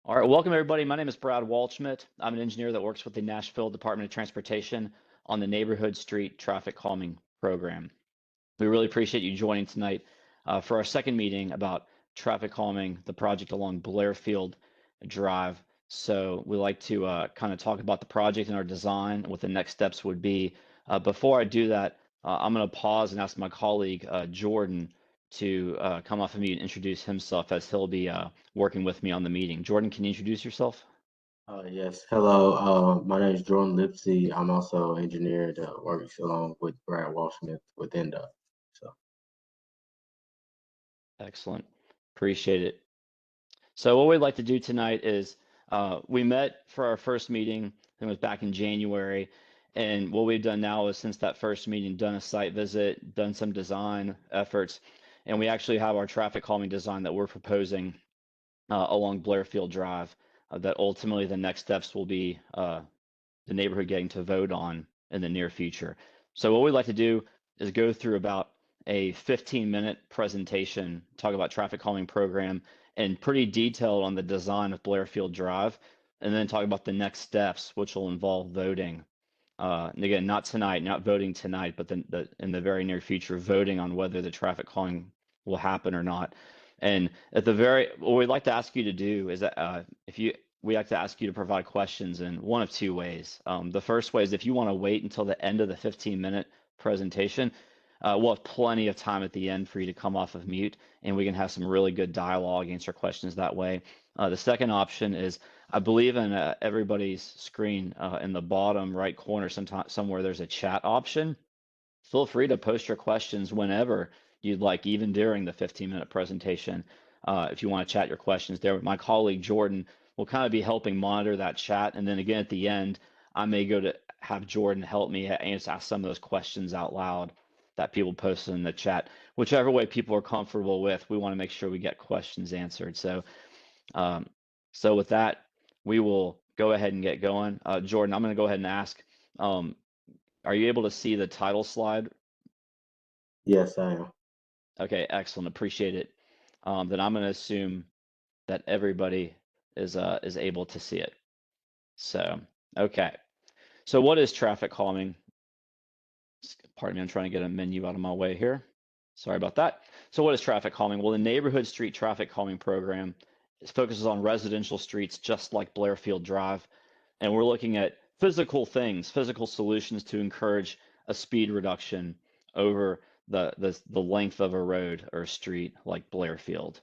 All right, welcome everybody. My name is Brad Waldschmidt. I'm an engineer that works with the Nashville Department of Transportation on the Neighborhood Street Traffic Calming Program. We really appreciate you joining tonight for our second meeting about traffic calming, the project along Blairfield Drive. So we like to kind of talk about the project and our design and what the next steps would be. Before I do that, I'm going to pause and ask my colleague Jordan to come off of mute and introduce himself as he'll be working with me on the meeting. Jordan, can you introduce yourself? Yes. Hello. My name is Jordan Lipsy. I'm also engineer that works along with Brad Walshmith with NDOT. So, Excellent. Appreciate it. So what we'd like to do tonight is we met for our first meeting, it was back in January, and what we've done now is since that first meeting, done a site visit, done some design efforts, and we actually have our traffic calming design that we're proposing along Blairfield Drive that ultimately the next steps will be the neighborhood getting to vote on in the near future. So what we'd like to do is go through about a 15-minute presentation, talk about traffic calming program, and pretty detailed on the design of Blairfield Drive, and then talk about the next steps, which will involve voting. And again, not tonight, not voting tonight, but in the very near future, voting on whether the traffic calming will happen or not. And what we'd like to ask you to do is that we like to ask you to provide questions in one of two ways. The first way is if you want to wait until the end of the 15-minute presentation, we'll have plenty of time at the end for you to come off of mute, and we can have some really good dialogue, answer questions that way. The second option is, I believe in everybody's screen in the bottom right corner, somewhere there's a chat option. Feel free to post your questions whenever you'd like, even during the 15-minute presentation. If you want to chat your questions there, my colleague Jordan will kind of be helping monitor that chat. And then again, at the end, I may go to have Jordan help me ask some of those questions out loud that people posted in the chat. Whichever way people are comfortable with, we want to make sure we get questions answered. Um, so with that, we will go ahead and get going. Jordan, I'm going to go ahead and ask, are you able to see the title slide? yes, I am. Okay, excellent. Appreciate it. Then I'm going to assume that everybody is able to see it. So, okay. So what is traffic calming? Pardon me, I'm trying to get a menu out of my way here. Sorry about that. So what is traffic calming? Well, the Neighborhood Street Traffic Calming Program focuses on residential streets just like Blairfield Drive. And we're looking at physical things, physical solutions to encourage a speed reduction over the length of a road or a street like Blairfield.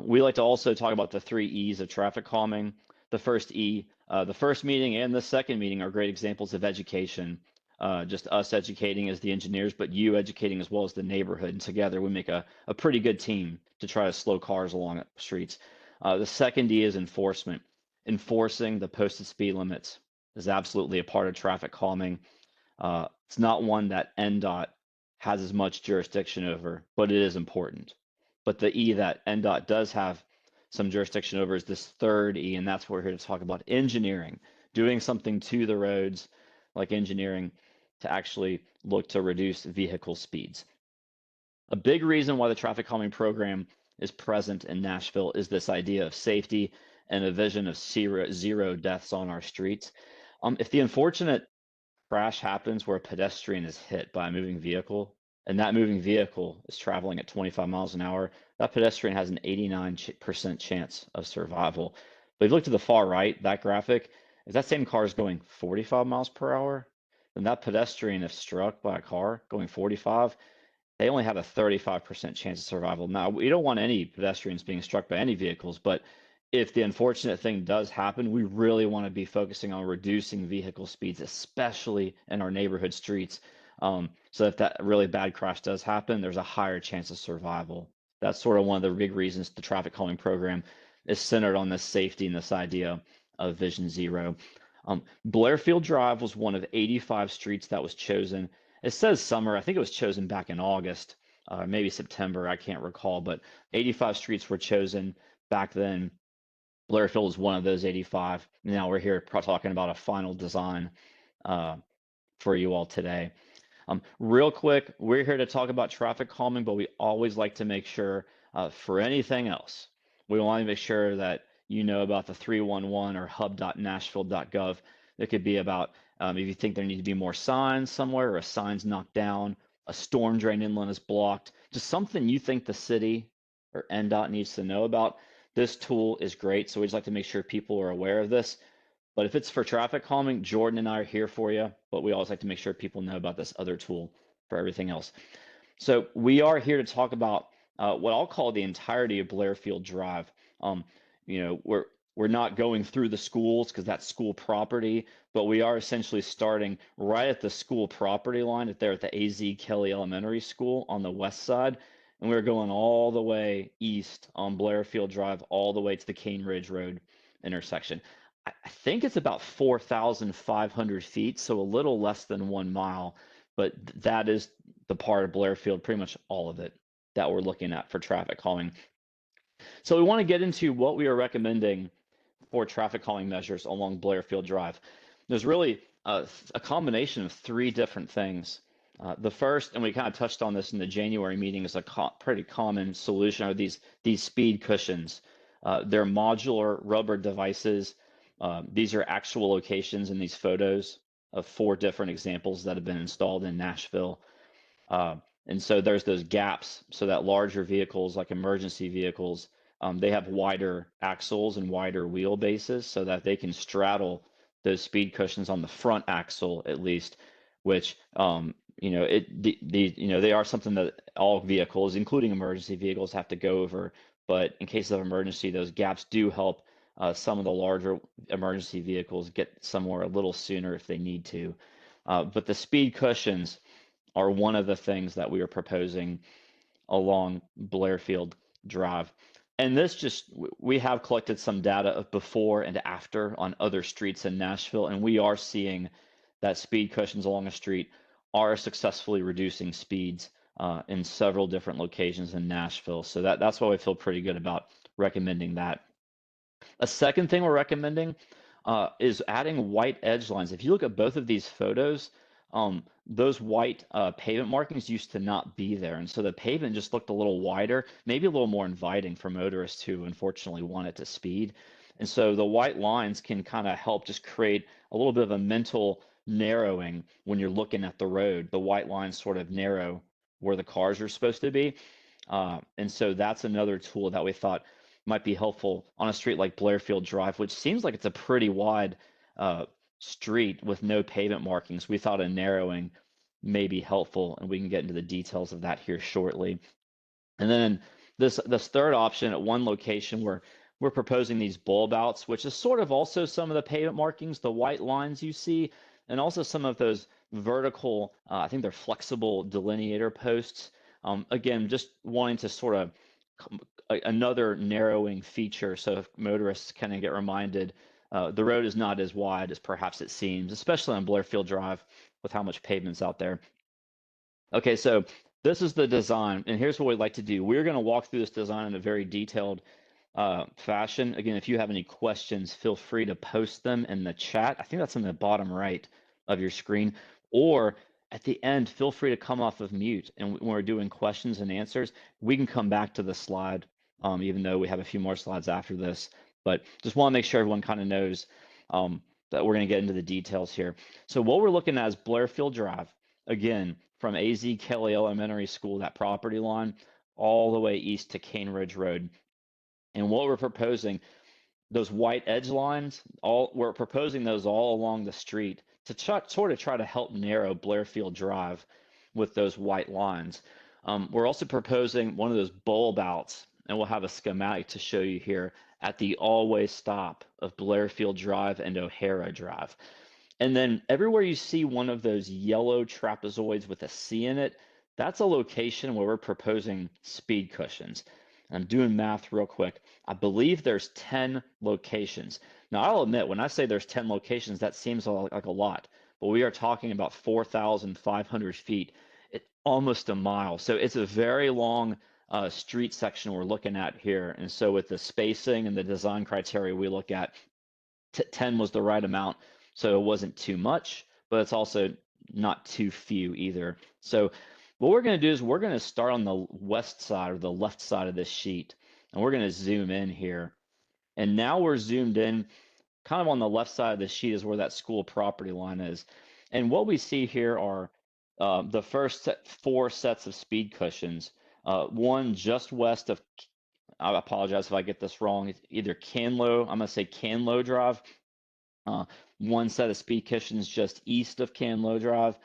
We like to also talk about the 3 E's of traffic calming. The first E, the first meeting and the second meeting are great examples of education. Just us educating as the engineers, but you educating as well as the neighborhood. And together we make a pretty good team to try to slow cars along streets. The second E is enforcement. Enforcing the posted speed limits is absolutely a part of traffic calming. It's not one that NDOT has as much jurisdiction over, but it is important. But the E that NDOT does have some jurisdiction over is this third E, and that's what we're here to talk about: engineering, doing something to the roads, like engineering, to actually look to reduce vehicle speeds. A big reason why the traffic calming program is present in Nashville is this idea of safety and a vision of zero deaths on our streets. If the unfortunate crash happens where a pedestrian is hit by a moving vehicle, and that moving vehicle is traveling at 25 miles an hour, that pedestrian has an 89% chance of survival. But if you look to the far right, that graphic, if that same car is going 45 miles per hour, then that pedestrian, if struck by a car going 45, they only have a 35% chance of survival. Now, we don't want any pedestrians being struck by any vehicles, but if the unfortunate thing does happen, we really want to be focusing on reducing vehicle speeds, especially in our neighborhood streets. So if that really bad crash does happen, there's a higher chance of survival. That's sort of one of the big reasons the traffic calming program is centered on this safety and this idea of Vision Zero. Blairfield Drive was one of 85 streets that was chosen. It says summer. I think it was chosen back in August, maybe September. I can't recall, but 85 streets were chosen back then. Blairfield was one of those 85. Now we're here talking about a final design for you all today. Real quick, we're here to talk about traffic calming, but we always like to make sure for anything else, we want to make sure that you know about the 311 or hub.nashville.gov. It could be about if you think there need to be more signs somewhere or a sign's knocked down, a storm drain inlet is blocked, just something you think the city or NDOT needs to know about. This tool is great. So we just like to make sure people are aware of this. But if it's for traffic calming, Jordan and I are here for you. But we always like to make sure people know about this other tool for everything else. So we are here to talk about what I'll call the entirety of Blairfield Drive. Um, you know, we're not going through the schools because that's school property, but we are essentially starting right at the school property line there at the A.Z. Kelly Elementary School on the west side, and we're going all the way east on Blairfield Drive, all the way to the Cane Ridge Road intersection. I think it's about 4,500 feet, so a little less than 1 mile, but that is the part of Blairfield, pretty much all of it, that we're looking at for traffic calming. So we want to get into what we are recommending for traffic calming measures along Blairfield Drive. There's really a combination of three different things. The first, and we kind of touched on this in the January meeting, is a pretty common solution, are these speed cushions. They're modular rubber devices. These are actual locations in these photos of 4 different examples that have been installed in Nashville. Uh, and so there's those gaps so that larger vehicles, like emergency vehicles, they have wider axles and wider wheelbases so that they can straddle those speed cushions on the front axle at least, which they are something that all vehicles, including emergency vehicles, have to go over. But in case of emergency, those gaps do help some of the larger emergency vehicles get somewhere a little sooner if they need to. But the speed cushions are one of the things that we are proposing along Blairfield Drive. And this we have collected some data of before and after on other streets in Nashville, and we are seeing that speed cushions along a street are successfully reducing speeds in several different locations in Nashville. So that's why we feel pretty good about recommending that. A second thing we're recommending is adding white edge lines. If you look at both of these photos, those white pavement markings used to not be there. And so the pavement just looked a little wider, maybe a little more inviting for motorists who unfortunately want it to speed. And so the white lines can kind of help just create a little bit of a mental narrowing when you're looking at the road. The white lines sort of narrow where the cars are supposed to be. And so that's another tool that we thought might be helpful on a street like Blairfield Drive, which seems like it's a pretty wide street with no pavement markings. We thought a narrowing may be helpful, and we can get into the details of that here shortly. And then this third option at one location where we're proposing these bulb outs, which is sort of also some of the pavement markings, the white lines you see, and also some of those vertical, I think they're flexible delineator posts. Again, just wanting to sort of another narrowing feature so if motorists kind of get reminded the road is not as wide as perhaps it seems, especially on Blairfield Drive with how much pavement's out there. Okay, so this is the design, and here's what we'd like to do. We're going to walk through this design in a very detailed fashion. Again, if you have any questions, feel free to post them in the chat. I think that's in the bottom right of your screen. Or at the end, feel free to come off of mute. And when we're doing questions and answers, we can come back to the slide, even though we have a few more slides after this. But just want to make sure everyone kind of knows that we're going to get into the details here. So what we're looking at is Blairfield Drive. Again, from A.Z. Kelly Elementary School, that property line, all the way east to Cane Ridge Road. And what we're proposing, those white edge lines, we're proposing those all along the street to sort of try to help narrow Blairfield Drive with those white lines. We're also proposing one of those bulb outs, and we'll have a schematic to show you here at the all-way stop of Blairfield Drive and O'Hara Drive. And then everywhere you see one of those yellow trapezoids with a C in it, that's a location where we're proposing speed cushions. I'm doing math real quick. I believe there's 10 locations. Now, I'll admit, when I say there's 10 locations, that seems like a lot, but we are talking about 4,500 feet, almost a mile. So it's a very long street section we're looking at here. And so with the spacing and the design criteria we look at, 10 was the right amount. So it wasn't too much, but it's also not too few either. So what we're going to do is we're going to start on the west side or the left side of this sheet, and we're going to zoom in here. And now we're zoomed in, kind of on the left side of the sheet is where that school property line is. And what we see here are the first four sets of speed cushions. One just west of, I apologize if I get this wrong, it's either Canlow, I'm going to say Canlow Drive. One set of speed cushions just east of Canlow Drive.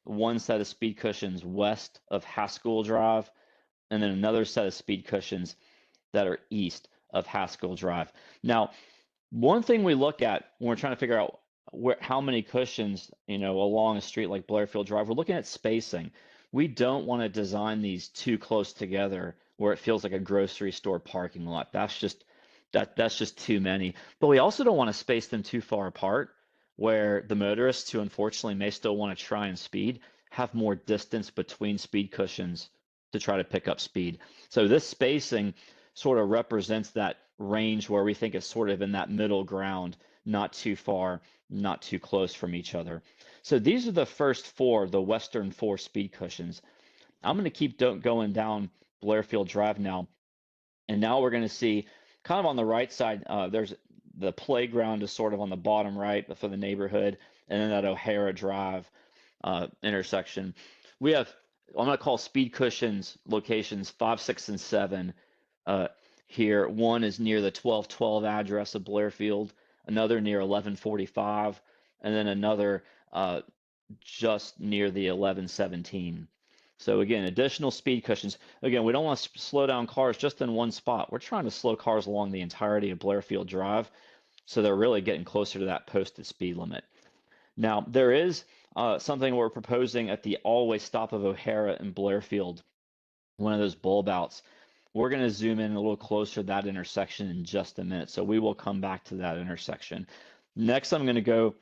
One set of speed cushions west of Haskell Drive. And then another set of speed cushions that are east of Haskell Drive. Now, one thing we look at when we're trying to figure out how many cushions, along a street like Blairfield Drive, we're looking at spacing. We don't want to design these too close together where it feels like a grocery store parking lot. That's just too many. But we also don't want to space them too far apart where the motorists who unfortunately may still want to try and speed have more distance between speed cushions to try to pick up speed. So this spacing sort of represents that range where we think it's sort of in that middle ground, not too far, not too close from each other. So these are the first four, the western four speed cushions. I'm going to keep going down Blairfield Drive now. And now we're going to see kind of on the right side, there's the playground is sort of on the bottom right for the neighborhood, and then that O'Hara Drive intersection. We have, I'm going to call speed cushions locations 5, 6, and 7 here. One is near the 1212 address of Blairfield, another near 1145, and then another just near the 1117. So again, additional speed cushions. Again, we don't want to slow down cars just in one spot. We're trying to slow cars along the entirety of Blairfield Drive, so they're really getting closer to that posted speed limit. Now, there is something we're proposing at the all-way stop of O'Hara and Blairfield, one of those bulb outs. We're going to zoom in a little closer to that intersection in just a minute, so we will come back to that intersection. Next, I'm going to go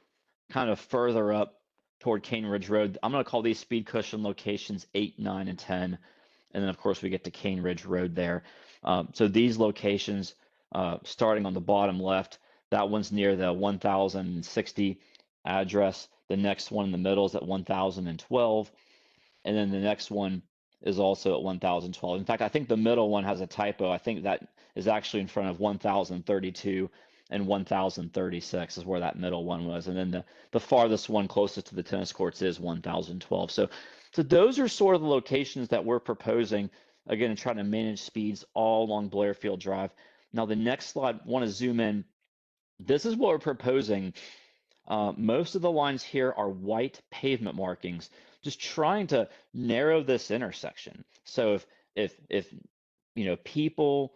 kind of further up toward Cane Ridge Road. I'm going to call these speed cushion locations 8, 9, and 10. And then, of course, we get to Cane Ridge Road there. So these locations, starting on the bottom left, that one's near the 1060 address. The next one in the middle is at 1012. And then the next one is also at 1012. In fact, I think the middle one has a typo. I think that is actually in front of 1032 and 1036 is where that middle one was. And then the farthest one closest to the tennis courts is 1012. So those are sort of the locations that we're proposing, again, trying to manage speeds all along Blairfield Drive. Now, the next slide, I want to zoom in. This is what we're proposing. Most of the lines here are white pavement markings, just trying to narrow this intersection. So if people,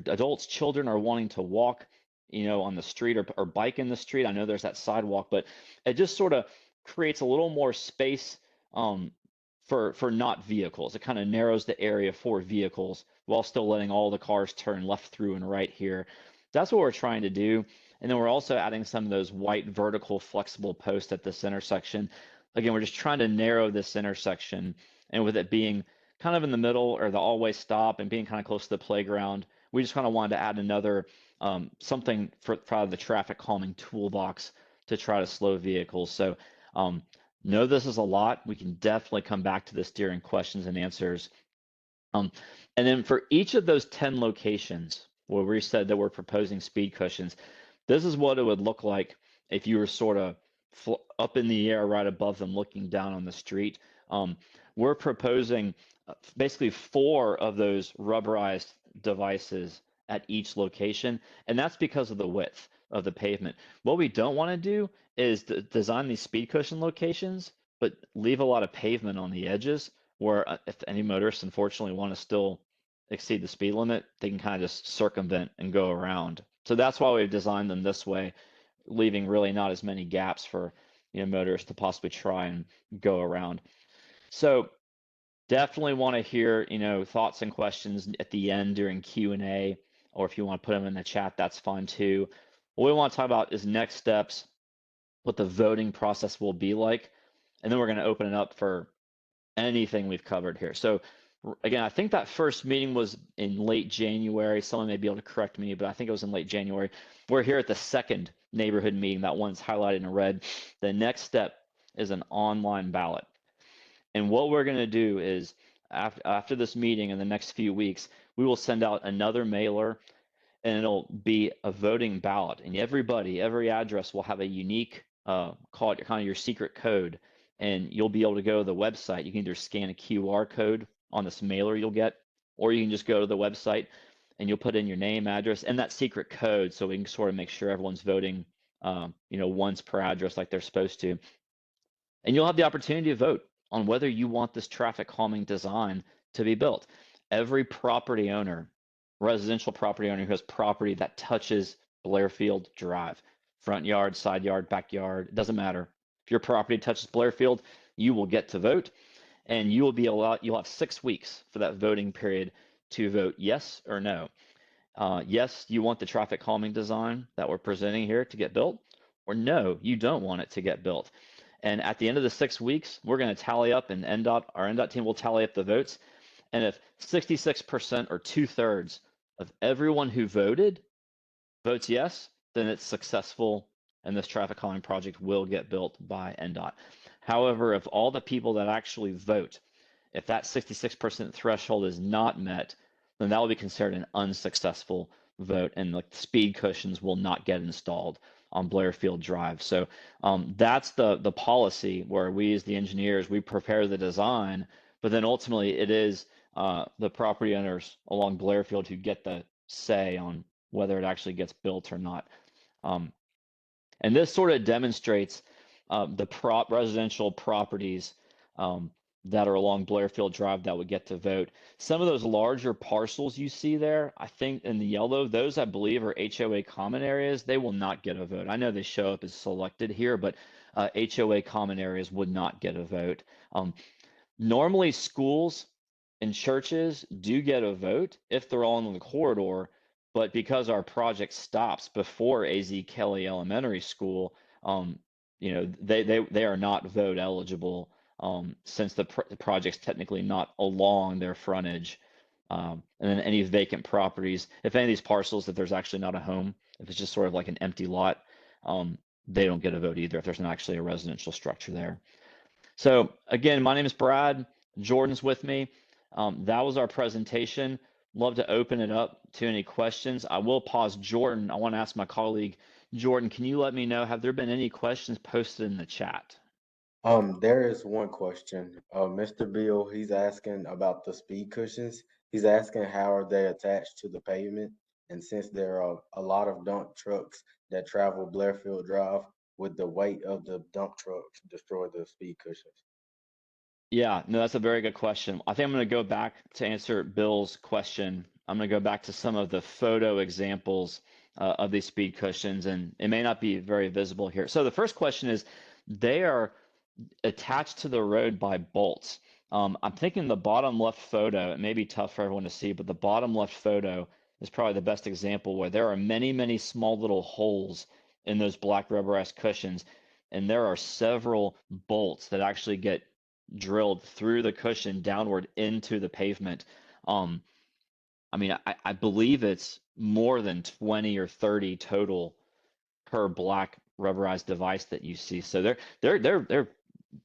adults, children are wanting to walk, on the street or bike in the street, I know there's that sidewalk, but it just sort of creates a little more space for not vehicles. It kind of narrows the area for vehicles while still letting all the cars turn left through and right here. That's what we're trying to do. And then we're also adding some of those white vertical flexible posts at this intersection. Again, we're just trying to narrow this intersection, and with it being kind of in the middle or the all-way stop and being kind of close to the playground, we just kind of wanted to add another something for the traffic calming toolbox to try to slow vehicles. So know this is a lot. We can definitely come back to this during questions and answers. And then for each of those 10 locations where we said that we're proposing speed cushions, this is what it would look like if you were sort of up in the air right above them looking down on the street. We're proposing basically 4 of those rubberized devices at each location, and that's because of the width of the pavement. What we don't want to do is design these speed cushion locations, but leave a lot of pavement on the edges where if any motorists unfortunately want to still exceed the speed limit, they can kind of just circumvent and go around. So that's why we've designed them this way, leaving really not as many gaps for motorists to possibly try and go around. So definitely want to hear thoughts and questions at the end during Q&A, or if you want to put them in the chat, that's fine too. What we want to talk about is next steps, what the voting process will be like, and then we're going to open it up for anything we've covered here. So again, I think that first meeting was in late January. Someone may be able to correct me, but I think it was in late January. We're here at the second neighborhood meeting. That one's highlighted in red. The next step is an online ballot. And what we're going to do is after this meeting in the next few weeks, we will send out another mailer. and it'll be a voting ballot, and every address will have a unique, call it kind of your secret code, and you'll be able to go to the website. You can either scan a QR code on this mailer you'll get, or you can just go to the website and you'll put in your name, address, and that secret code, so we can sort of make sure everyone's voting, once per address like they're supposed to. And you'll have the opportunity to vote on whether you want this traffic calming design to be built. Every property owner, residential property owner who has property that touches Blairfield Drive, front yard, side yard, backyard, it doesn't matter. If your property touches Blairfield, you will get to vote, and you'll have 6 weeks for that voting period to vote yes or no. Yes, you want the traffic calming design that we're presenting here to get built, or no, you don't want it to get built. And at the end of the 6 weeks, we're going to tally up, and our NDOT team will tally up the votes. And if 66% or 2/3 of everyone who voted votes yes, then it's successful, and this traffic calming project will get built by NDOT. However, if all the people that actually vote, if that 66% threshold is not met, then that will be considered an unsuccessful vote, and the speed cushions will not get installed on Blairfield Drive. So that's the policy, where we as the engineers, we prepare the design, but then ultimately it is the property owners along Blairfield who get the say on whether it actually gets built or not. And this sort of demonstrates the residential properties that are along Blairfield Drive that would get to vote. Some of those larger parcels you see there, I think in the yellow, those I believe are HOA common areas. They will not get a vote. I know they show up as selected here, but HOA common areas would not get a vote. Normally schools and churches do get a vote if they're all in the corridor, but because our project stops before AZ Kelly Elementary School, they are not vote eligible, since the project's technically not along their frontage. And then any vacant properties, if any of these parcels, if there's actually not a home, if it's just sort of like an empty lot, they don't get a vote either if there's not actually a residential structure there. So again, my name is Brad. Jordan's with me. That was our presentation. Love to open it up to any questions. I will pause Jordan. I want to ask my colleague, Jordan, can you let me know, have there been any questions posted in the chat? There is one question. Mr. Bill, he's asking about the speed cushions. He's asking how are they attached to the pavement? And since there are a lot of dump trucks that travel Blairfield Drive, would the weight of the dump trucks destroy the speed cushions? Yeah, no, that's a very good question. I think I'm going to go back to answer Bill's question. I'm going to go back to some of the photo examples of these speed cushions, and it may not be very visible here. So the first question is, they are attached to the road by bolts. I'm thinking the bottom left photo, it may be tough for everyone to see, but the bottom left photo is probably the best example, where there are many, many small little holes in those black rubberized cushions, and there are several bolts that actually get drilled through the cushion downward into the pavement. I mean, I believe it's more than 20 or 30 total per black rubberized device that you see. So they're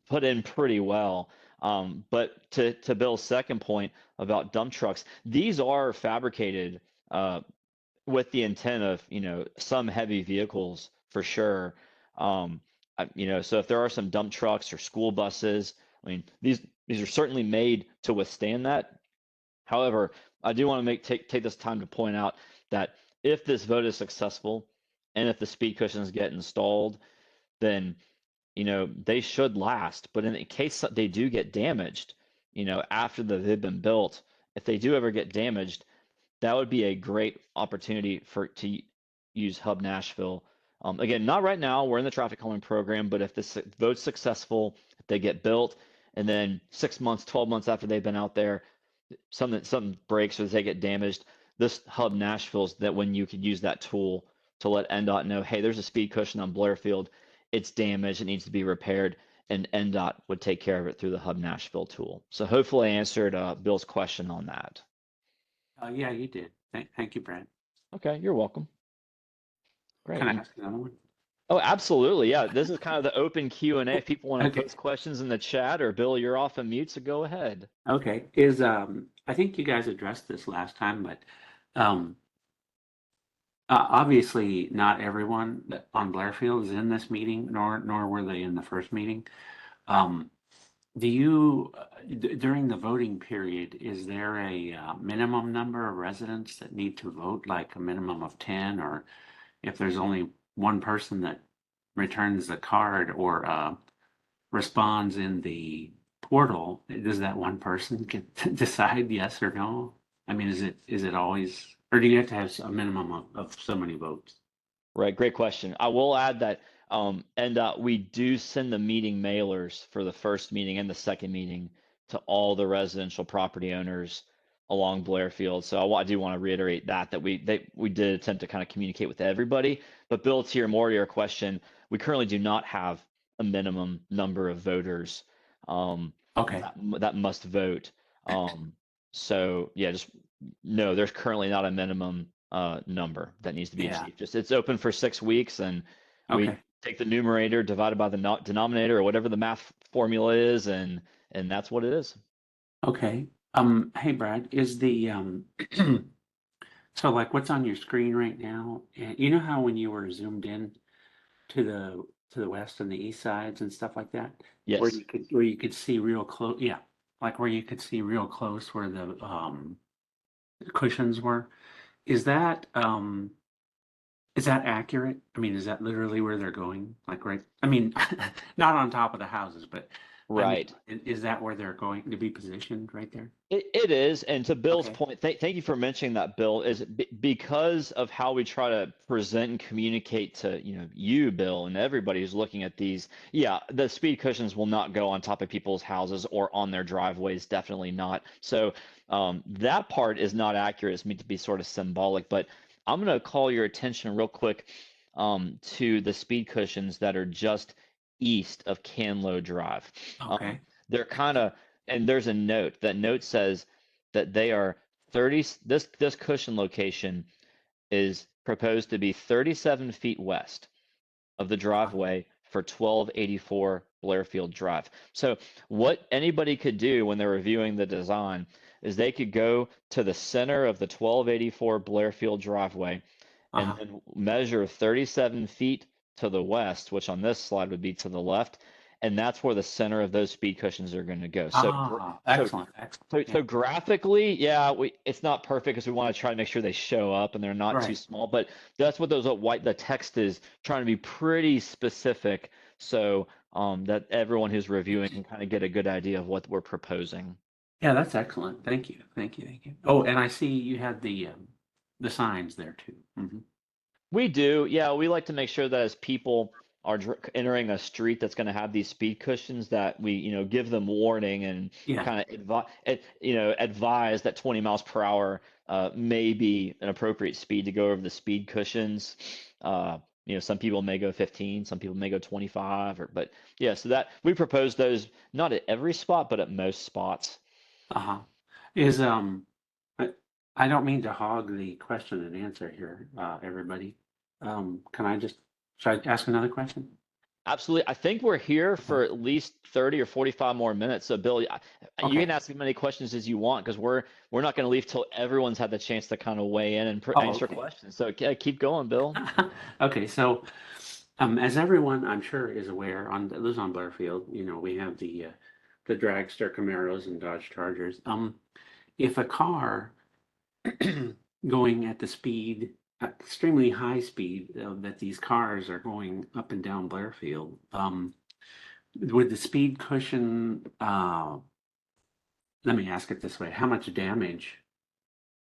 put in pretty well. But to Bill's second point about dump trucks, these are fabricated with the intent of, some heavy vehicles for sure. So if there are some dump trucks or school buses, I mean, these are certainly made to withstand that. However, I do want to take this time to point out that if this vote is successful, and if the speed cushions get installed, then they should last. But in the case that they do get damaged, after they've been built, if they do ever get damaged, that would be a great opportunity to use Hub Nashville. Again, not right now. We're in the traffic calming program, but if this vote's successful, if they get built, and then 6 months, 12 months after they've been out there, something breaks or they get damaged, this Hub Nashville's that when you could use that tool to let NDOT know, hey, there's a speed cushion on Blairfield, it's damaged, it needs to be repaired, and NDOT would take care of it through the Hub Nashville tool. So hopefully I answered Bill's question on that. Yeah, you did. Thank you, Brad. Okay, you're welcome. Great. Can I ask another one? Oh, absolutely. Yeah, this is kind of the open Q&A. If people want to Okay. post questions in the chat, or Bill, you're off of mute, so go ahead. Okay. I think you guys addressed this last time, but Obviously, not everyone on Blairfield is in this meeting, nor were they in the first meeting. Um, do you, during the voting period, is there a minimum number of residents that need to vote, like a minimum of 10, or if there's only one person that returns the card or responds in the portal, does that one person get to decide yes or no? I mean, is it always, or do you have to have a minimum of so many votes? Right, great question. I will add that NDOT, we do send the meeting mailers for the first meeting and the second meeting to all the residential property owners along Blairfield. So I do want to reiterate that we did attempt to kind of communicate with everybody. But Bill, to your question, we currently do not have a minimum number of voters Okay, that must vote. So yeah, just no, there's currently not a minimum number that needs to be yeah, achieved. Just it's open for 6 weeks, and we okay, take the numerator divided by the denominator or whatever the math formula is, and that's what it is. okay. Hey Brad, is the so like what's on your screen right now? And you know how when you were zoomed in to the west and the east sides and stuff like that, Yes. where you could see real close, yeah, like where you could see real close where the cushions were. Is that is that accurate? I mean, is that literally where they're going? Like right, I mean, not on top of the houses, but I mean, Right. is that where they're going to be positioned right there? It is, and to Bill's Okay. point, thank you for mentioning that, Bill. Is because of how we try to present and communicate to you, Bill, and everybody who's looking at these. Yeah, the speed cushions will not go on top of people's houses or on their driveways. Definitely not. So that part is not accurate. It's meant to be sort of symbolic. But I'm going to call your attention real quick to the speed cushions that are just east of Canlow Drive. Okay. They're kind of and there's a note. That note says that they are 30. This cushion location is proposed to be 37 feet west of the driveway for 1284 Blairfield Drive. So what anybody could do when they're reviewing the design is they could go to the center of the 1284 Blairfield driveway and Uh-huh. then measure 37 feet to the west, which on this slide would be to the left, and that's where the center of those speed cushions are going to go. So, so, Excellent, excellent. so Yeah. graphically, yeah, it's not perfect because we want to try to make sure they show up and they're not too Right. small. But that's what those the text is trying to be pretty specific, so that everyone who's reviewing can kind of get a good idea of what we're proposing. Yeah, that's excellent. Thank you. Thank you. Thank you. Oh, and I see you had the signs there too. We do, yeah. We like to make sure that as people are entering a street that's going to have these speed cushions, that we, give them warning and Yeah. kind of advise that 20 miles per hour may be an appropriate speed to go over the speed cushions. Some people may go 15, some people may go 25, but yeah. So that we propose those not at every spot, but at most spots. Uh-huh. Is I, I don't mean to hog the question and answer here, everybody. Can I just should I ask another question? Absolutely. I think we're here Okay. for at least 30 or 45 more minutes. So Bill, you Okay. can ask as many questions as you want because we're not going to leave till everyone's had the chance to kind of weigh in and Oh, answer okay. questions. So keep going, Bill. Okay, so as everyone I'm sure is aware, lives on Blairfield, we have the dragster Camaros and Dodge Chargers. If a car going at the speed, extremely high speed that these cars are going up and down Blairfield, would the speed cushion, let me ask it this way, how much damage,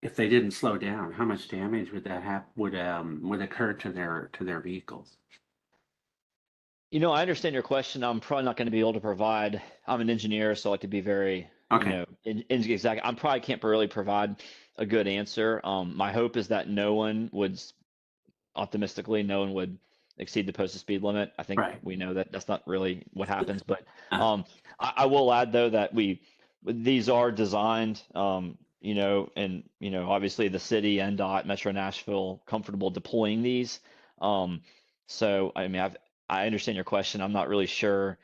if they didn't slow down, how much damage would that would occur to their vehicles? I understand your question. I'm probably not going to be able to provide. I'm an engineer, so I like to be very, Okay, exact. I probably can't really provide a good answer. My hope is that optimistically, no one would exceed the posted speed limit. I think right. we know that that's not really what happens, but Uh, I will add though that these are designed, and obviously the city, NDOT, Metro Nashville, comfortable deploying these. Um, so I mean, I understand your question. I'm not really sure,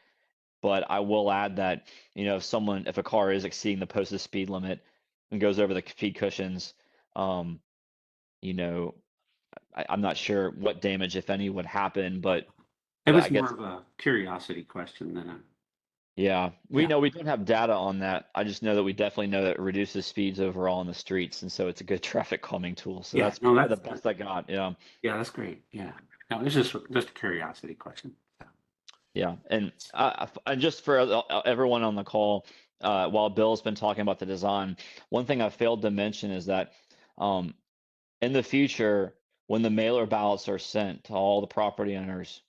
but I will add that if a car is exceeding the posted speed limit and goes over the speed cushions, um, you know I'm not sure what damage, if any, would happen, but It I was more guess, of a curiosity question than a, yeah, we yeah. know we don't have data on that. I just know that we definitely know that it reduces speeds overall on the streets, and so it's a good traffic calming tool. So Yeah, that's no, probably the that's, best I got. Yeah. yeah, that's great. Yeah. No, it's just a curiosity question. So, Yeah, and just for everyone on the call, while Bill's been talking about the design, one thing I failed to mention is that um, in the future, when the mailer ballots are sent to all the property owners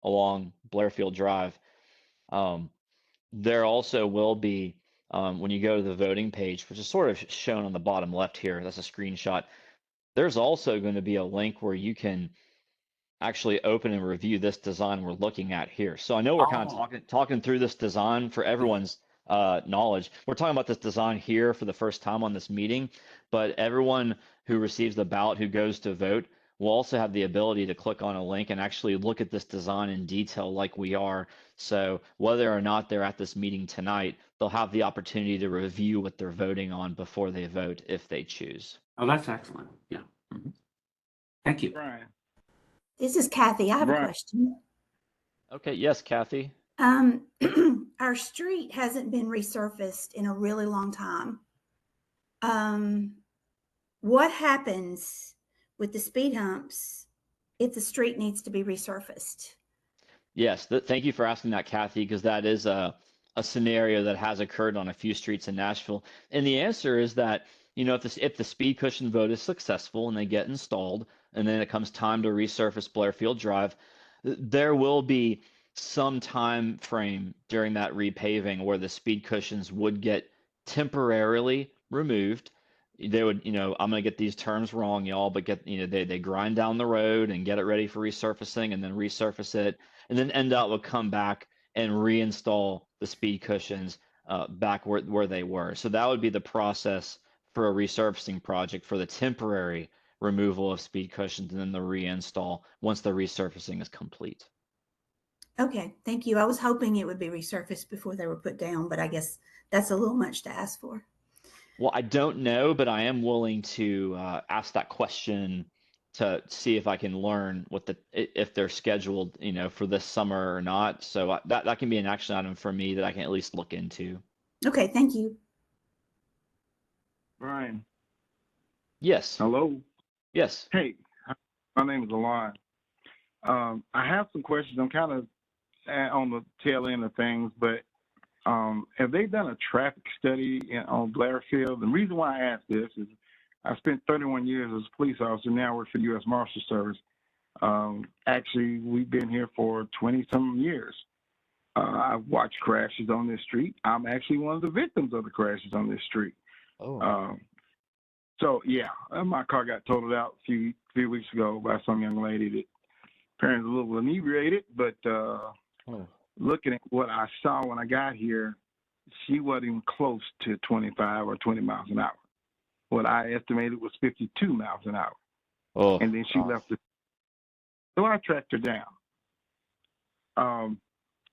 along Blairfield Drive, um, there also will be, when you go to the voting page, which is sort of shown on the bottom left here, that's a screenshot. There's also going to be a link where you can actually open and review this design we're looking at here. So I know we're kind of oh, talking through this design for yeah. everyone's knowledge. We're talking about this design here for the first time on this meeting, but everyone who receives the ballot who goes to vote will also have the ability to click on a link and actually look at this design in detail like we are. So whether or not they're at this meeting tonight, they'll have the opportunity to review what they're voting on before they vote if they choose. Oh, that's excellent. Yeah. Mhm. Thank you. Brian, This is Kathy. I have a Brian, question. Okay, yes, Kathy. Our street hasn't been resurfaced in a really long time. What happens with the speed humps if the street needs to be resurfaced? Yes, thank you for asking that, Kathy, because that is a scenario that has occurred on a few streets in Nashville. And the answer is that, if the speed cushion vote is successful and they get installed, and then it comes time to resurface Blairfield Drive, there will be some time frame during that repaving where the speed cushions would get temporarily removed. They would, I'm gonna get these terms wrong, y'all, but they grind down the road and get it ready for resurfacing and then resurface it, and then NDOT would come back and reinstall the speed cushions back where they were. So that would be the process for a resurfacing project for the temporary removal of speed cushions and then the reinstall once the resurfacing is complete. Okay, thank you. I was hoping it would be resurfaced before they were put down, but I guess that's a little much to ask for. Well, I don't know, but I am willing to ask that question to see if I can learn if they're scheduled, for this summer or not. So that can be an action item for me that I can at least look into. Okay, thank you. Brian, Yes. hello. Yes. Hey, my name is Alon. I have some questions. I'm kind of on the tail end of things, but have they done a traffic study on Blairfield? The reason why I ask this is I spent 31 years as a police officer. Now I work for the U.S. Marshal Service. Actually, we've been here for 20-some years. I've watched crashes on this street. I'm actually one of the victims of the crashes on this street. Oh. So yeah, my car got totaled out a few weeks ago by some young lady that apparently was a little inebriated, but looking at what I saw when I got here, she wasn't even close to 25 or 20 miles an hour. What I estimated was 52 miles an hour. Oh. And then she left it. So I tracked her down.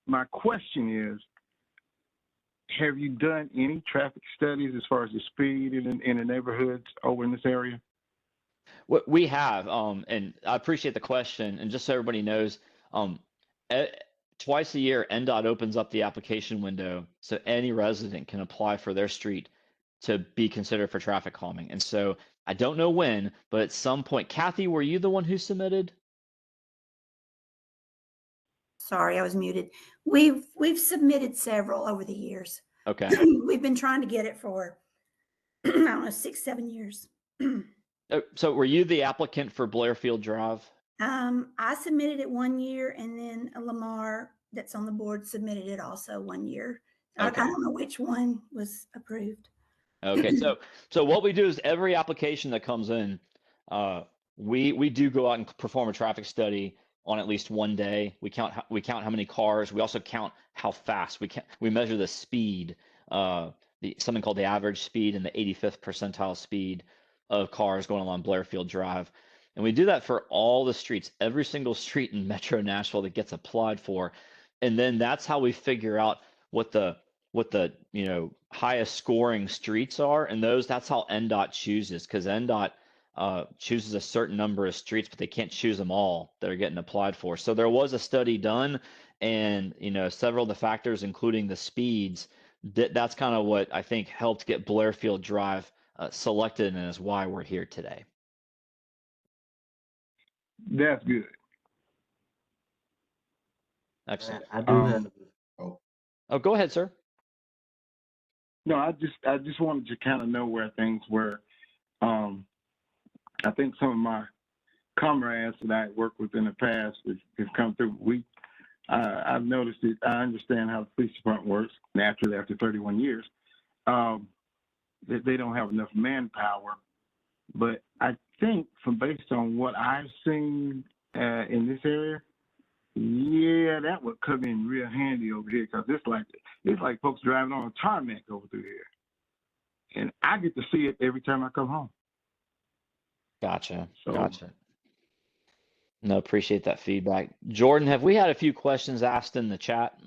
My question is, have you done any traffic studies as far as the speed in the neighborhoods over in this area? What we have, and I appreciate the question. And just so everybody knows, twice a year, NDOT opens up the application window so any resident can apply for their street to be considered for traffic calming. And so I don't know when, but at some point, Kathy, were you the one who submitted? Sorry, I was muted. We've submitted several over the years. Okay. We've been trying to get it for I don't know 6-7 years. So were you the applicant for Blairfield Drive? I submitted it 1 year, and then Lamar, that's on the board, submitted it also 1 year. I Okay. don't know which one was approved. Okay. So what we do is every application that comes in, we do go out and perform a traffic study on at least one day. We count how many cars. We also count how fast. We measure the speed, something called the average speed and the 85th percentile speed of cars going along Blairfield Drive. And we do that for all the streets, every single street in Metro Nashville that gets applied for. And then that's how we figure out what the highest scoring streets are. And that's how NDOT chooses, because NDOT chooses a certain number of streets, but they can't choose them all that are getting applied for. So there was a study done, and several of the factors, including the speeds, that's kind of what I think helped get Blairfield Drive selected, and is why we're here today. That's good. Excellent. I do have. Oh, go ahead, sir. No, I just wanted to kind of know where things were. I think some of my comrades that I worked with in the past have come through. I've noticed it. I understand how the police department works naturally after 31 years. That they don't have enough manpower, but I think based on what I've seen in this area, yeah, that would come in real handy over here, because it's like folks driving on a tarmac over through here, and I get to see it every time I come home. Gotcha. So, Gotcha. No, appreciate that feedback. Jordan, have we had a few questions asked in the chat?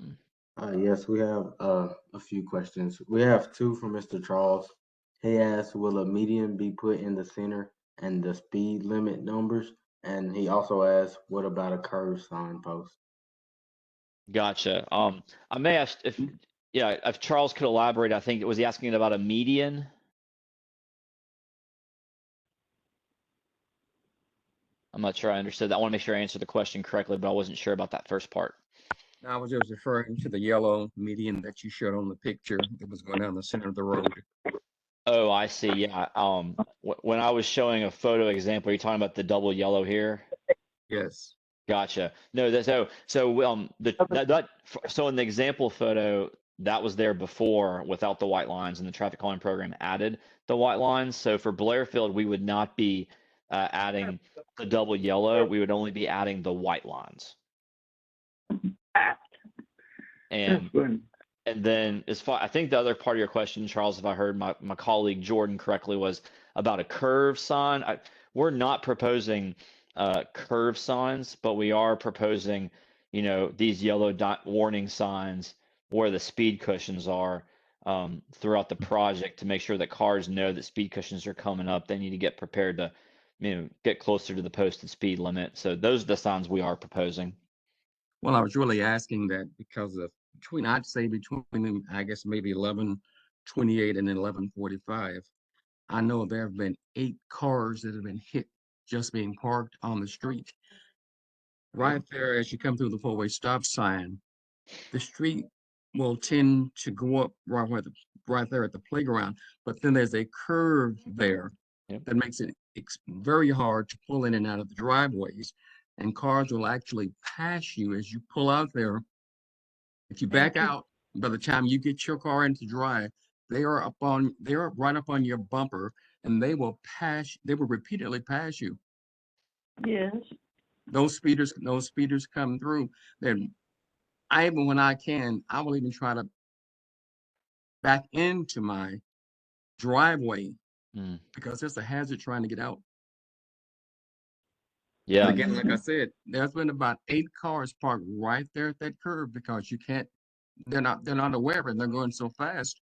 Yes, we have a few questions. We have two from Mr. Charles. He asked, will a median be put in the center and the speed limit numbers? And he also asked, what about a curve signpost? Gotcha. I may ask if Charles could elaborate. I think, was he asking about a median? I'm not sure I understood that. I want to make sure I answered the question correctly, but I wasn't sure about that first part. I was just referring to the yellow median that you showed on the picture that was going down the center of the road. Oh, I see. Yeah. When I was showing a photo example, are you talking about the double yellow here? Yes. Gotcha. No, so in the example photo, that was there before without the white lines, and the traffic calming program added the white lines. So for Blairfield, we would not be adding the double yellow. We would only be adding the white lines. And then I think the other part of your question, Charles, if I heard my colleague Jordan correctly, was about a curve sign. We're not proposing curve signs, but we are proposing, these yellow dot warning signs where the speed cushions are throughout the project, to make sure that cars know that speed cushions are coming up. They need to get prepared to, get closer to the posted speed limit. So those are the signs we are proposing. Well, I was really asking that because I'd say between, I guess, maybe 11:28 and 11:45, I know there have been 8 cars that have been hit just being parked on the street. Right there, as you come through the 4-way stop sign, the street will tend to go up right there at the playground, but then there's a curve there that makes it very hard to pull in and out of the driveways, and cars will actually pass you as you pull out there. If you back out, by the time you get your car into drive, they are right up on your bumper, and they will repeatedly pass you. Yes. Those speeders come through. Then when I can, I will even try to back into my driveway because it's a hazard trying to get out. Yeah. But again, like I said, there's been about 8 cars parked right there at that curve because they're not aware of it. They're going so fast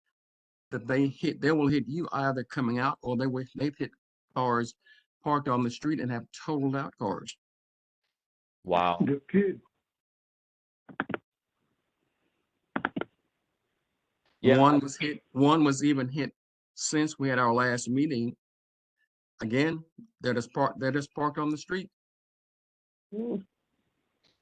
that they will hit you either coming out, or they've hit cars parked on the street and have totaled out cars. Wow. Good kid. Yeah. One was even hit since we had our last meeting. Again, they're just parked on the street.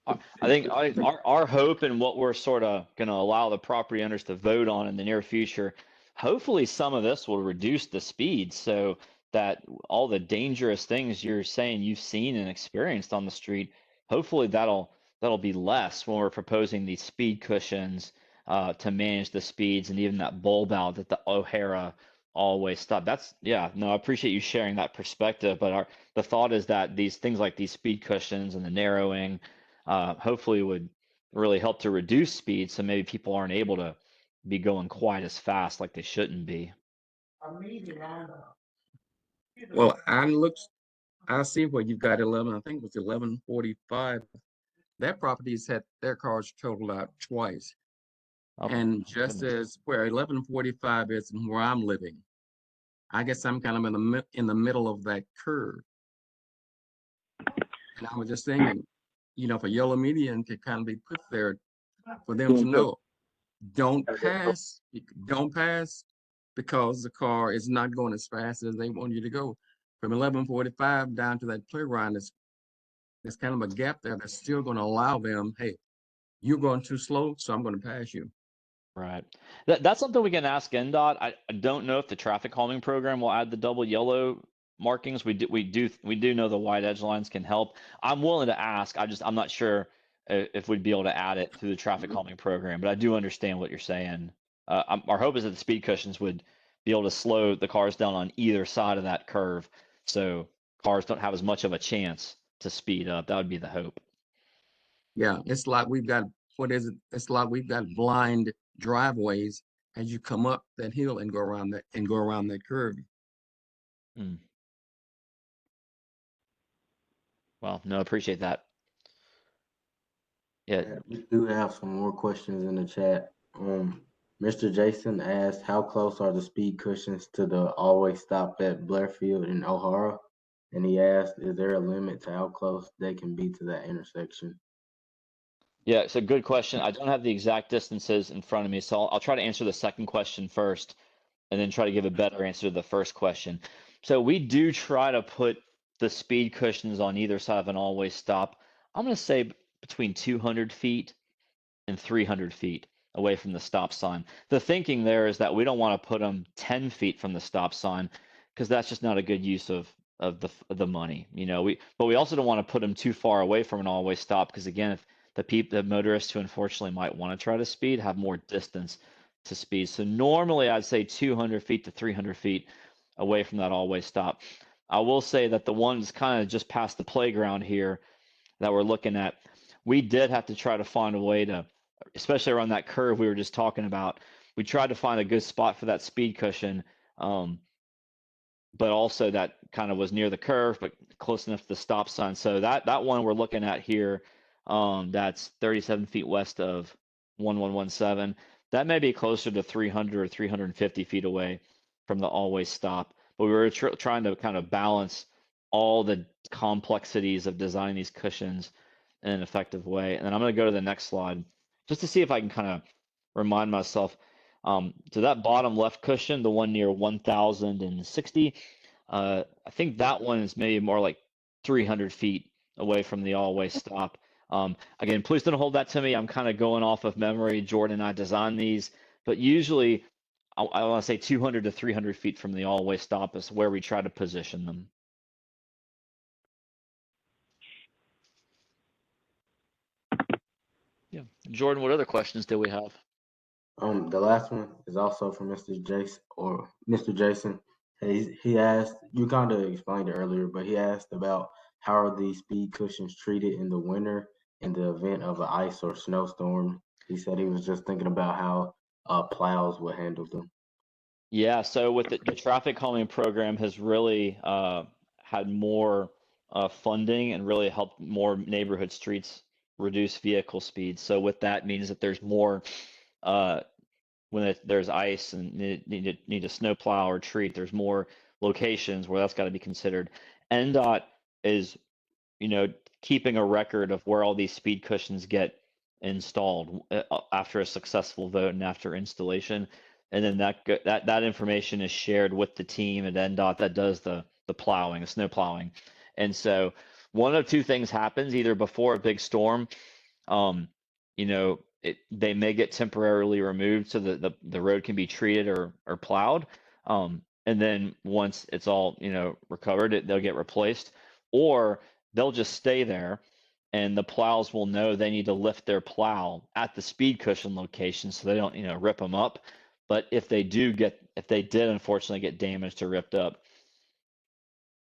I think our hope, and what we're sort of going to allow the property owners to vote on in the near future, hopefully some of this will reduce the speed, so that all the dangerous things you're saying you've seen and experienced on the street, hopefully that'll be less when we're proposing these speed cushions to manage the speeds, and even that bulb out that the O'Hara always stop. I appreciate you sharing that perspective, but the thought is that these things like these speed cushions and the narrowing hopefully would really help to reduce speed, so maybe people aren't able to be going quite as fast like they shouldn't be. Well, I see where you've got 11, I think it was 11:45. That property's had their cars totaled out twice. Oh, and just goodness. as where 11:45 is and where I'm living, I guess I'm kind of in the middle of that curve. And I was just thinking, you know, for yellow median to kind of be put there for them to know, don't pass because the car is not going as fast as they want you to go. From 11:45 down to that playground, there's kind of a gap there that's still going to allow them, hey, you're going too slow, so I'm going to pass you. Right. That's something we can ask NDOT. I don't know if the traffic calming program will add the double yellow markings. We do know the wide edge lines can help. I'm willing to ask. I'm not sure if we'd be able to add it through the traffic calming program, but I do understand what you're saying. Our hope is that the speed cushions would be able to slow the cars down on either side of that curve, so cars don't have as much of a chance to speed up. That would be the hope. Yeah, it's like we've got, what is it? It's like we've got blind driveways as you come up that hill and go around that curve. Mm. Well, no, appreciate that. Yeah. We do have some more questions in the chat. Mr. Jason asked, how close are the speed cushions to the always stop at Blairfield and O'Hara? And he asked, is there a limit to how close they can be to that intersection? Yeah, it's a good question. I don't have the exact distances in front of me, so I'll try to answer the second question first and then try to give a better answer to the first question. So we do try to put the speed cushions on either side of an always stop. I'm going to say between 200 feet and 300 feet away from the stop sign. The thinking there is that we don't want to put them 10 feet from the stop sign because that's just not a good use of the money. You know, but we also don't want to put them too far away from an always stop because again, if the motorists who unfortunately might want to try to speed have more distance to speed. So normally I'd say 200 feet to 300 feet away from that always stop. I will say that the ones kind of just past the playground here that we're looking at, we did have to try to find a way to, especially around that curve we were just talking about, we tried to find a good spot for that speed cushion, but also that kind of was near the curve, but close enough to the stop sign. So that one we're looking at here, that's 37 feet west of 1117. That may be closer to 300 or 350 feet away from the always stop. But we were trying to kind of balance all the complexities of designing these cushions in an effective way. And then I'm going to go to the next slide just to see if I can kind of remind myself. So that bottom left cushion, the one near 1060, I think that one is maybe more like 300 feet away from the always stop. Again, please don't hold that to me. I'm kind of going off of memory. Jordan and I designed these, but usually I want to say 200 to 300 feet from the always stop is where we try to position them. Yeah. Jordan, what other questions do we have? The last one is also from Mr. Jason. He asked, you kind of explained it earlier, but he asked about how are these speed cushions treated in the winter in the event of an ice or snowstorm. He said he was just thinking about how plows would handle them. Yeah, so with the traffic calming program has really had more funding and really helped more neighborhood streets reduce vehicle speed. So what that means that there's more when there's ice and need a snow plow or treat, there's more locations where that's got to be considered. NDOT is, you know, keeping a record of where all these speed cushions get installed after a successful vote and after installation, and then that information is shared with the team at NDOT that does the plowing, the snow plowing. And so one of two things happens: either before a big storm, you know, they may get temporarily removed so that the road can be treated or plowed, and then once it's all, you know, recovered, they'll get replaced, or they'll just stay there and the plows will know they need to lift their plow at the speed cushion location so they don't, you know, rip them up. But if they did unfortunately get damaged or ripped up,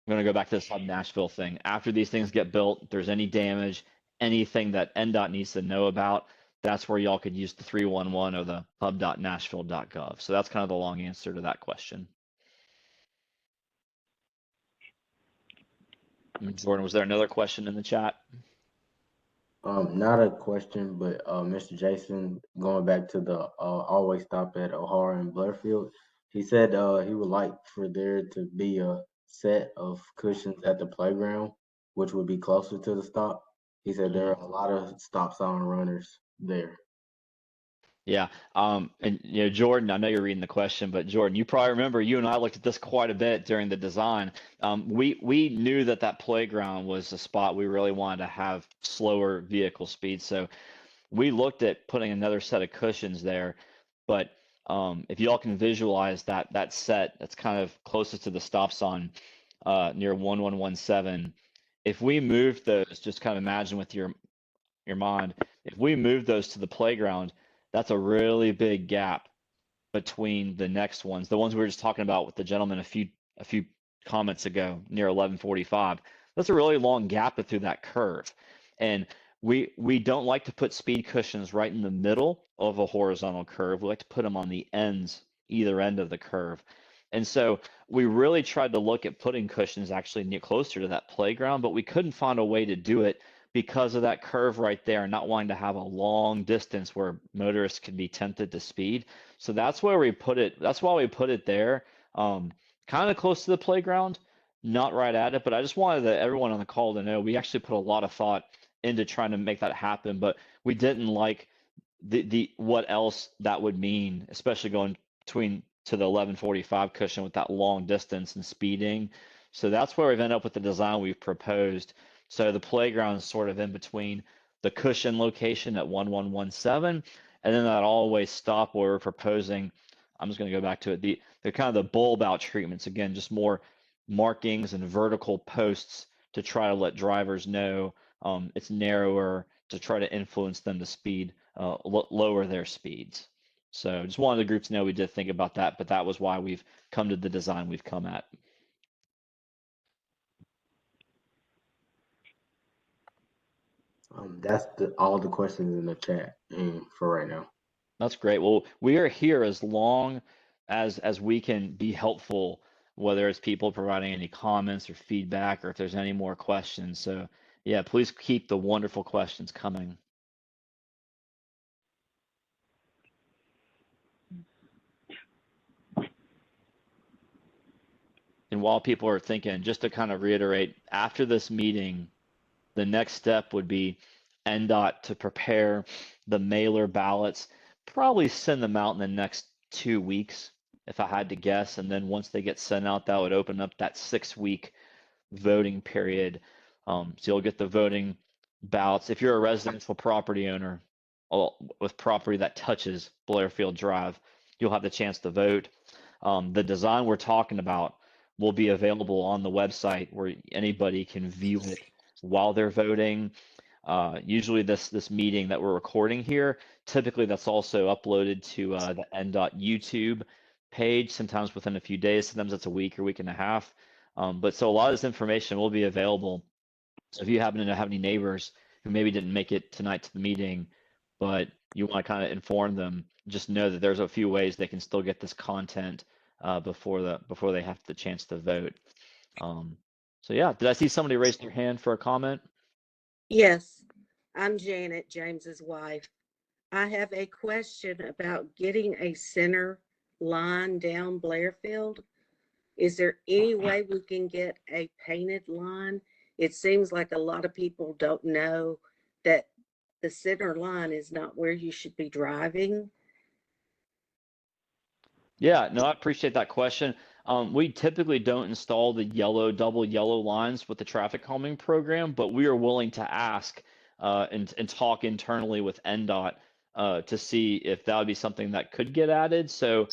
I'm going to go back to this Hub Nashville thing. After these things get built, if there's any damage, anything that NDOT needs to know about, that's where y'all could use the 311 or the Hub.Nashville.gov. So that's kind of the long answer to that question. Jordan, was there another question in the chat? Not a question, but Mr. Jason, going back to the always stop at O'Hara and Blairfield, He said he would like for there to be a set of cushions at the playground, which would be closer to the stop. He said there are a lot of stop sign runners there. Yeah. And Jordan, I know you're reading the question, but Jordan, you probably remember you and I looked at this quite a bit during the design. We knew that playground was a spot we really wanted to have slower vehicle speed. So we looked at putting another set of cushions there, but if y'all can visualize that set that's kind of closest to the stop sign near 1117, if we moved those, just kind of imagine with your mind, if we move those to the playground, that's a really big gap between the next ones, the ones we were just talking about with the gentleman a few comments ago near 1145. That's a really long gap through that curve, and we don't like to put speed cushions right in the middle of a horizontal curve. We like to put them on the ends, either end of the curve. And so we really tried to look at putting cushions actually near closer to that playground, but we couldn't find a way to do it because of that curve right there, and not wanting to have a long distance where motorists could be tempted to speed. So that's where we put it. That's why we put it there, kind of close to the playground, not right at it. But I just wanted everyone on the call to know we actually put a lot of thought into trying to make that happen, but we didn't like the what else that would mean, especially going between to the 1145 cushion with that long distance and speeding. So that's where we've ended up with the design we've proposed. So the playground is sort of in between the cushion location at 1117, and then that always stop where we're proposing. I'm just going to go back to it. The kind of the bulb out treatments, again, just more markings and vertical posts to try to let drivers know it's narrower, to try to influence them to speed, lower their speeds. So just wanted the group to know we did think about that, but that was why we've come to the design we've come at. That's all the questions in the chat for right now. That's great. Well, we are here as long as we can be helpful, whether it's people providing any comments or feedback, or if there's any more questions. So yeah, please keep the wonderful questions coming. And while people are thinking, just to kind of reiterate, after this meeting, the next step would be NDOT to prepare the mailer ballots, probably send them out in the next 2 weeks, if I had to guess. And then once they get sent out, that would open up that 6-week voting period. So you'll get the voting ballots. If you're a residential property owner with property that touches Blairfield Drive, you'll have the chance to vote. The design we're talking about will be available on the website where anybody can view it while they're voting. Usually this meeting that we're recording here, typically that's also uploaded to the NDOT YouTube page, sometimes within a few days, sometimes it's a week or week and a half. But so a lot of this information will be available. So if you happen to have any neighbors who maybe didn't make it tonight to the meeting, but you want to kind of inform them, just know that there's a few ways they can still get this content before they have the chance to vote. So yeah, did I see somebody raise their hand for a comment? Yes, I'm Janet, James's wife. I have a question about getting a center line down Blairfield. Is there any way we can get a painted line? It seems like a lot of people don't know that the center line is not where you should be driving. Yeah, no, I appreciate that question. We typically don't install the double yellow lines with the traffic calming program, but we are willing to ask and talk internally with NDOT to see if that would be something that could get added. So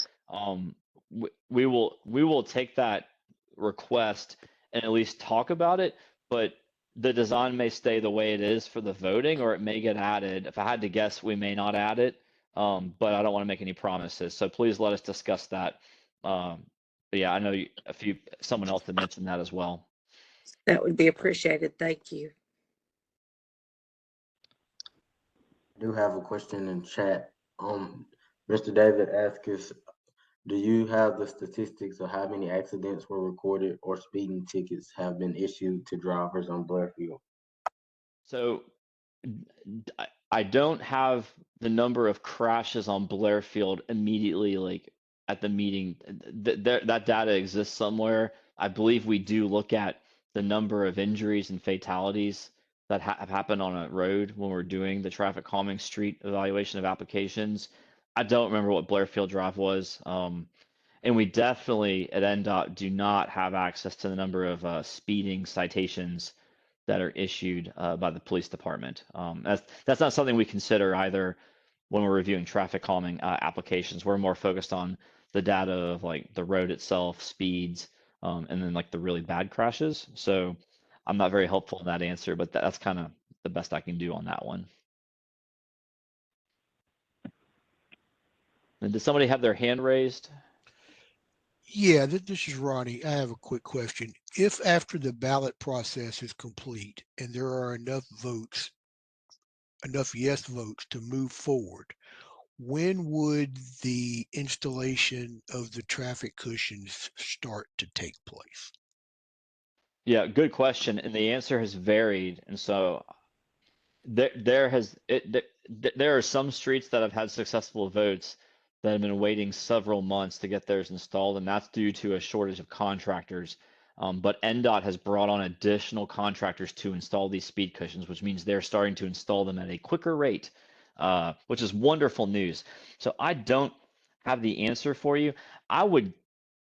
we will take that request and at least talk about it, but the design may stay the way it is for the voting, or it may get added. If I had to guess, we may not add it. But I don't want to make any promises. So please let us discuss that. But yeah, I know someone else had mentioned that as well. That would be appreciated. Thank you. I do have a question in chat. Mr. David asks us, do you have the statistics of how many accidents were recorded or speeding tickets have been issued to drivers on Blairfield? So I don't have the number of crashes on Blairfield immediately like at the meeting. That data exists somewhere. I believe we do look at the number of injuries and fatalities that have happened on a road when we're doing the traffic calming street evaluation of applications. I don't remember what Blairfield Drive was. And we definitely at NDOT do not have access to the number of speeding citations that are issued by the police department. That's not something we consider either when we're reviewing traffic calming applications. We're more focused on the data of like the road itself, speeds, and then like the really bad crashes. So I'm not very helpful in that answer, but that's kind of the best I can do on that one. And did somebody have their hand raised? Yeah, this is Ronnie. I have a quick question. If after the ballot process is complete and there are enough votes, enough yes votes to move forward, when would the installation of the traffic cushions start to take place? Yeah, good question. And the answer has varied. And so there are some streets that have had successful votes that have been waiting several months to get theirs installed, and that's due to a shortage of contractors. But NDOT has brought on additional contractors to install these speed cushions, which means they're starting to install them at a quicker rate, which is wonderful news. So I don't have the answer for you. I would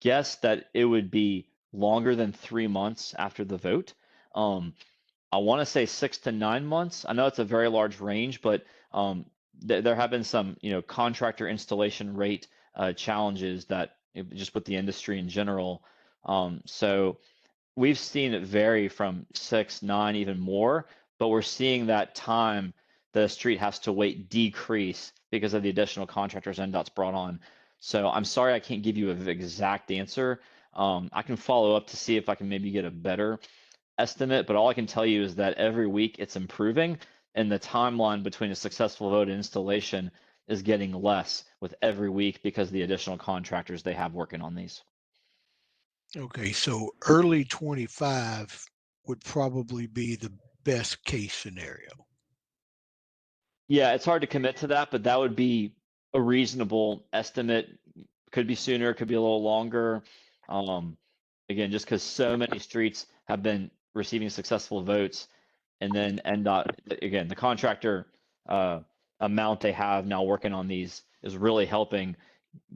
guess that it would be longer than 3 months after the vote. I want to say 6 to 9 months. I know it's a very large range, but there have been some, contractor installation rate challenges that just with the industry in general. So we've seen it vary from 6, 9, even more, but we're seeing that time the street has to wait decrease because of the additional contractors NDOT's brought on. So I'm sorry I can't give you an exact answer. I can follow up to see if I can maybe get a better estimate, but all I can tell you is that every week it's improving, and the timeline between a successful vote and installation is getting less with every week because of the additional contractors they have working on these. Okay, so early 25 would probably be the best case scenario. Yeah, it's hard to commit to that, but that would be a reasonable estimate. Could be sooner, could be a little longer. Again, just because so many streets have been receiving successful votes, and then NDOT, again, the contractor amount they have now working on these is really helping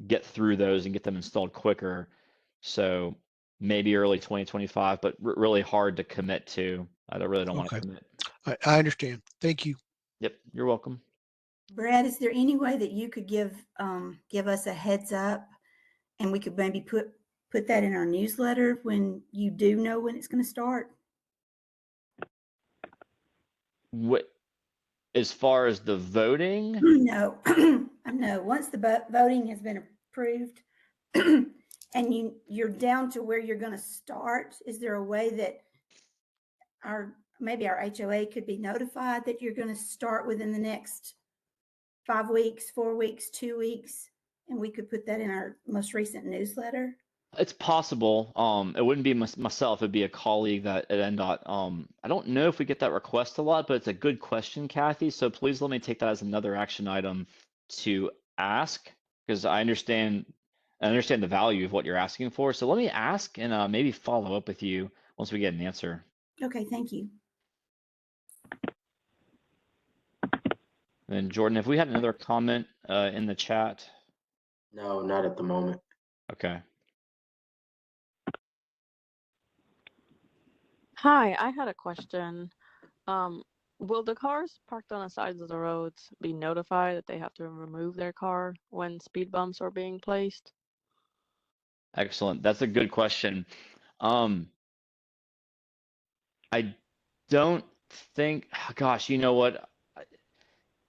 get through those and get them installed quicker. So maybe early 2025, but really hard to commit to. I really don't want to Okay. commit. I understand. Thank you. Yep, you're welcome. Brad, is there any way that you could give us a heads up and we could maybe put that in our newsletter when you do know when it's going to start? What, as far as the voting? No, no. Once the voting has been approved and you're down to where you're going to start, is there a way that maybe our HOA could be notified that you're going to start within the next 5 weeks, 4 weeks, 2 weeks, and we could put that in our most recent newsletter? It's possible. It wouldn't be myself. It'd be a colleague that at NDOT. I don't know if we get that request a lot, but it's a good question, Kathy. So please let me take that as another action item to ask, because I understand the value of what you're asking for. So let me ask and maybe follow up with you once we get an answer. Okay, thank you. And Jordan, if we had another comment in the chat. No, not at the moment. Okay. Hi, I had a question. Will the cars parked on the sides of the roads be notified that they have to remove their car when speed bumps are being placed? Excellent. That's a good question. I don't think, gosh, you know what?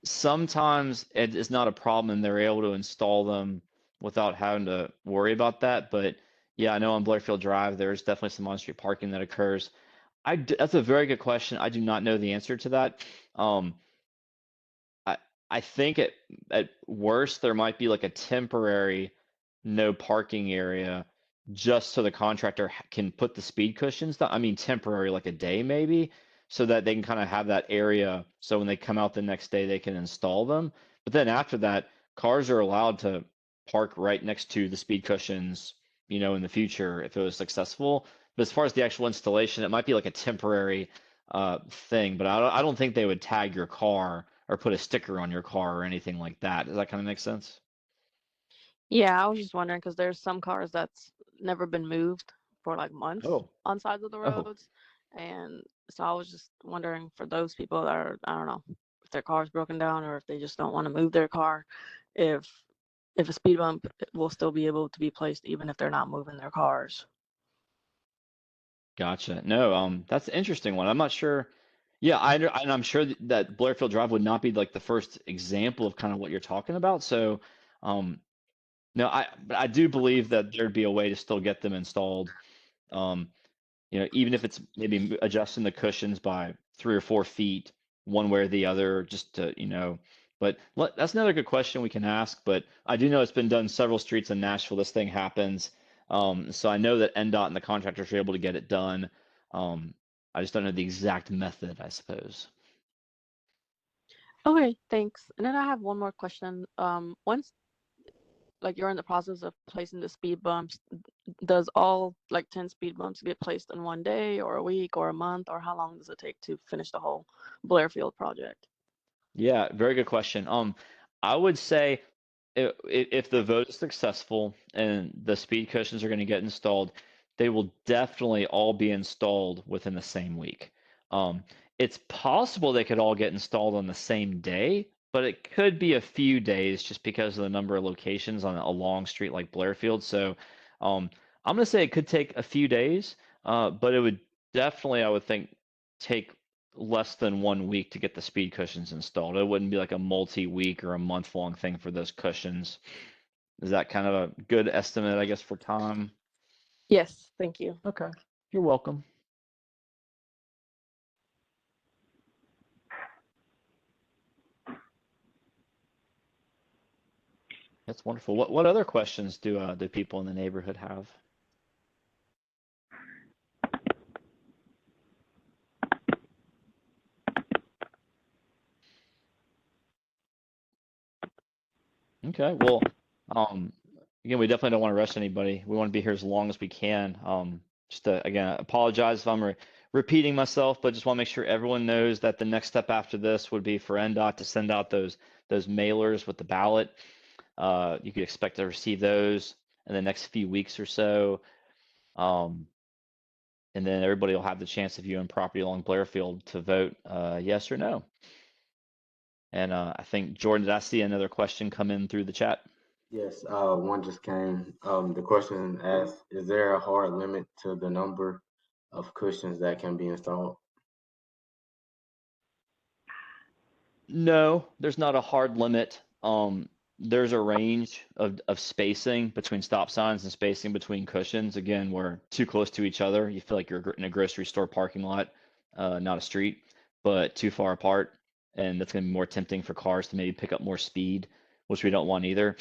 Sometimes it is not a problem and they're able to install them without having to worry about that. But yeah, I know on Blairfield Drive, there's definitely some on-street parking that occurs. That's a very good question. I do not know the answer to that. I think at worst, there might be like a temporary no parking area just so the contractor can put the speed cushions down. I mean, temporary, like a day maybe, so that they can kind of have that area. So when they come out the next day, they can install them. But then after that, cars are allowed to park right next to the speed cushions, you know, in the future if it was successful. But as far as the actual installation, it might be like a temporary thing, but I don't think they would tag your car or put a sticker on your car or anything like that. Does that kind of make sense? Yeah, I was just wondering because there's some cars that's never been moved for like months Oh, on sides of the oh, roads. And so I was just wondering for those people that are, I don't know, if their car's broken down or if they just don't want to move their car, if a speed bump will still be able to be placed even if they're not moving their cars. gotcha. No, that's an interesting one. I'm not sure. Yeah, and I'm sure that Blairfield Drive would not be like the first example of kind of what you're talking about. So, um, no, but I do believe that there'd be a way to still get them installed. Um, you know, even if it's maybe adjusting the cushions by 3 or 4 feet, one way or the other, just to, you know. But that's another good question we can ask. But I do know it's been done several streets in Nashville. This thing happens. So I know that NDOT and the contractors are able to get it done. I just don't know the exact method, I suppose. Okay, thanks. And then I have one more question. Once like you're in the process of placing the speed bumps, does all like 10 speed bumps get placed in one day or a week or a month, or how long does it take to finish the whole Blairfield project? Yeah, very good question. I would say if the vote is successful and the speed cushions are going to get installed, they will definitely all be installed within the same week. Um, it's possible they could all get installed on the same day, but it could be a few days just because of the number of locations on a long street like Blairfield. So, I'm going to say it could take a few days, but it would definitely, I would think, take less than 1 week to get the speed cushions installed. It wouldn't be like a multi-week or a month-long thing for those cushions. Is that kind of a good estimate, I guess, for time? Yes, thank you. Okay, you're welcome. That's wonderful. What other questions do people in the neighborhood have? Okay, well, again, we definitely don't want to rush anybody. We want to be here as long as we can. Just to, again, apologize if I'm repeating myself, but just want to make sure everyone knows that the next step after this would be for NDOT to send out those mailers with the ballot. You could expect to receive those in the next few weeks or so. And then everybody will have the chance of viewing property along Blairfield to vote yes or no. And I think, Jordan, did I see another question come in through the chat? Yes, one just came. The question asked, is there a hard limit to the number of cushions that can be installed? No, there's not a hard limit. There's a range of spacing between stop signs and spacing between cushions. Again, we're too close to each other. You feel like you're in a grocery store parking lot, not a street, but too far apart. And that's going to be more tempting for cars to maybe pick up more speed, which we don't want either.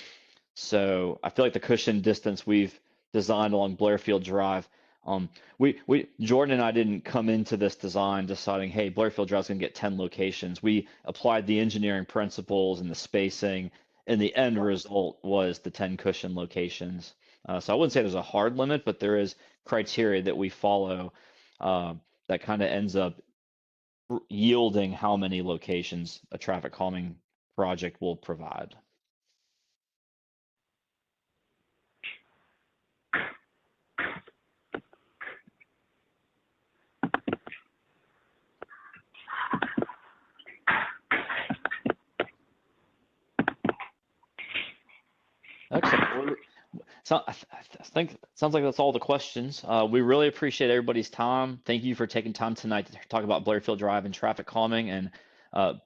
So I feel like the cushion distance we've designed along Blairfield Drive, we Jordan and I didn't come into this design deciding, hey, Blairfield Drive's gonna get 10 locations. We applied the engineering principles and the spacing, and the end result was the 10 cushion locations. So I wouldn't say there's a hard limit, but there is criteria that we follow that kind of ends up yielding how many locations a traffic calming project will provide. Excellent. So I think it sounds like that's all the questions. We really appreciate everybody's time. Thank you for taking time tonight to talk about Blairfield Drive and traffic calming. And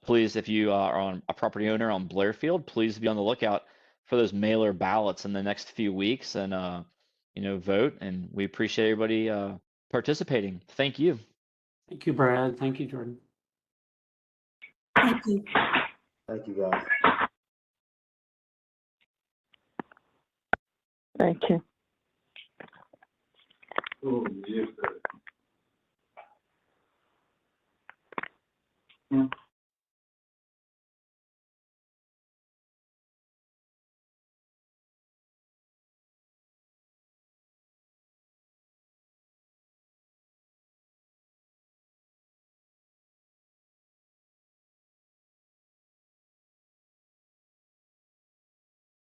please, if you are on a property owner on Blairfield, please be on the lookout for those mailer ballots in the next few weeks and vote. And we appreciate everybody participating. Thank you. Thank you, Brad. Thank you, Jordan. Thank you. Thank you, guys. Thank you. Oh, yes, sir.